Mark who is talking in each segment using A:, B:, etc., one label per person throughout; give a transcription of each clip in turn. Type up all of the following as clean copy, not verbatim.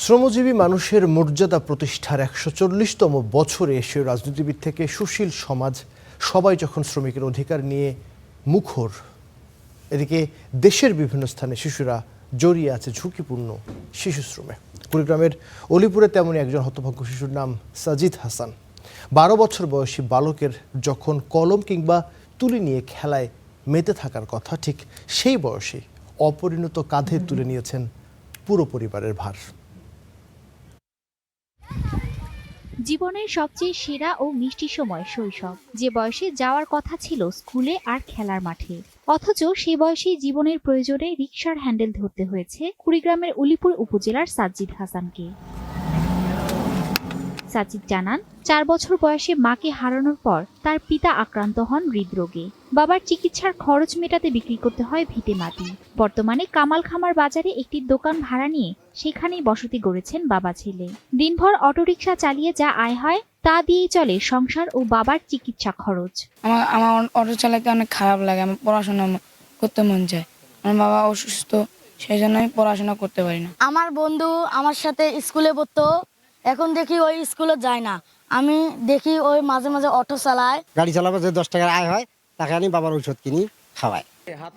A: শ্রমজীবী মানুষের মর্যাদা প্রতিষ্ঠার ১৪০তম বছরে এশীয় রাজনীতিবিদ থেকে সুশীল সমাজ সবাই যখন শ্রমিকের অধিকার নিয়ে মুখর, এদিকে দেশের বিভিন্ন স্থানে শিশুরা জড়িয়ে আছে ঝুঁকিপূর্ণ শিশুশ্রমে। কুড়িগ্রামের অলিপুরে তেমনই একজন হতভাগ্য শিশুর নাম সাজিদ হাসান। ১২ বছর বয়সী বালকের যখন কলম কিংবা তুলি নিয়ে খেলায় মেতে থাকার কথা, ঠিক সেই বয়সে অপরিণত কাঁধে তুলে নিয়েছেন পুরো পরিবারের ভার।
B: জীবনের সবচেয়ে সেরা ও মিষ্টি সময় শৈশব, যে বয়সে যাওয়ার কথা ছিল স্কুলে আর খেলার মাঠে, অথচ সেই বয়সে জীবনের প্রয়োজনে রিকশার হ্যান্ডেল ধরতে হয়েছে কুড়িগ্রামের উলিপুর উপজেলার সাজিদ হাসানকে। সাজিদ জানান, ৪ বছর বয়সে মাকে হারানোর পর তার পিতা আক্রান্ত হন হৃদরোগে। বাবার চিকিৎসার খরচ মেটাতে বিক্রি করতে হয় ভিটে মাটি। বর্তমানে কামালখামার বাজারে একটি দোকান ভাড়া নিয়ে সেখানেই বসতি গড়েছেন বাবা ছেলে। দিনভর অটোরিকশা চালিয়ে যা আয় হয় তা দিয়েই চলে সংসার ও বাবার চিকিৎসা খরচ।
C: আমার অটো চালাতে অনেক খারাপ লাগে, আমার পড়াশোনা করতে মন চায়। আমার বাবা অসুস্থ, সেই জন্য আমি পড়াশোনা করতে পারি না।
D: আমার বন্ধু আমার সাথে স্কুলে পড়তো, এখন দেখি ওই স্কুলে যায় না। আমি দেখি ওই মাঝে মাঝে অটো চালায়।
E: গাড়ি চালাবো, যে 10 টাকার আয় হয় তাকে আমি বাবার ঔষধ কিনি খাওয়াই।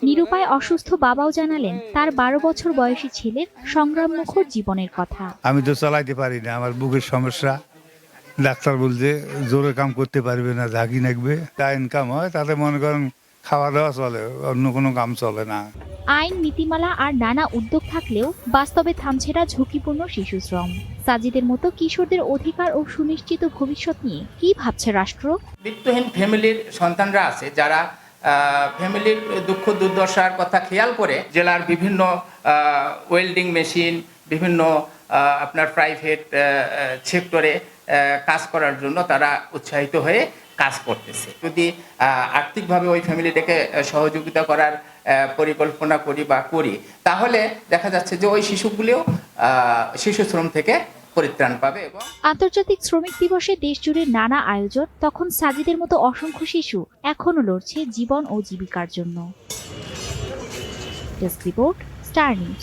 B: নিরুপায় অসুস্থ বাবাও জানালেন তার ১২ বছর বয়সী ছেলের সংগ্রামমুখর জীবনের কথা।
F: আমি তো চালাইতে পারি না, আমার বুকের সমস্যা। ডাক্তার বলছে জোরে কাম করতে পারবে না, ঝাঁকি নাকবে। যা ইনকাম হয় তাতে মনে করেন খাওয়া দাওয়া চলে, অন্য কোনো কাম চলে না।
B: আইন, নীতিমালা আর নানা উদ্যোগ থাকলেও বাস্তবে থামছে না ঝুঁকিপূর্ণ শিশুশ্রম। সাজিদের মতো কিশোরদের অধিকার ও সুনিশ্চিত ভবিষ্যৎ নিয়ে কি ভাবছে রাষ্ট্র?
G: বিত্তহীন ফ্যামিলির সন্তানরা আছে যারা ফ্যামিলির দুঃখ দুর্দশার কথা খেয়াল করে জেলার বিভিন্ন ওয়েল্ডিং মেশিন, বিভিন্ন আপনার প্রাইভেট সেক্টরে কাজ করার জন্য তারা উৎসাহিত হয়ে কাজ করতেছে। যদি আর্থিকভাবে ওই ফ্যামিলিটাকে সহযোগিতা করার পরিকল্পনা করি তাহলে দেখা যাচ্ছে যে ওই শিশুগুলিও শিশু শ্রম থেকে পরিত্রাণ পাবে। এবং
B: আন্তর্জাতিক শ্রমিক দিবসে দেশজুড়ে নানা আয়োজন, তখন সাজিদের মতো অসংখ্য শিশু এখনো লড়ছে জীবন ও জীবিকার জন্য। Desk report, star news.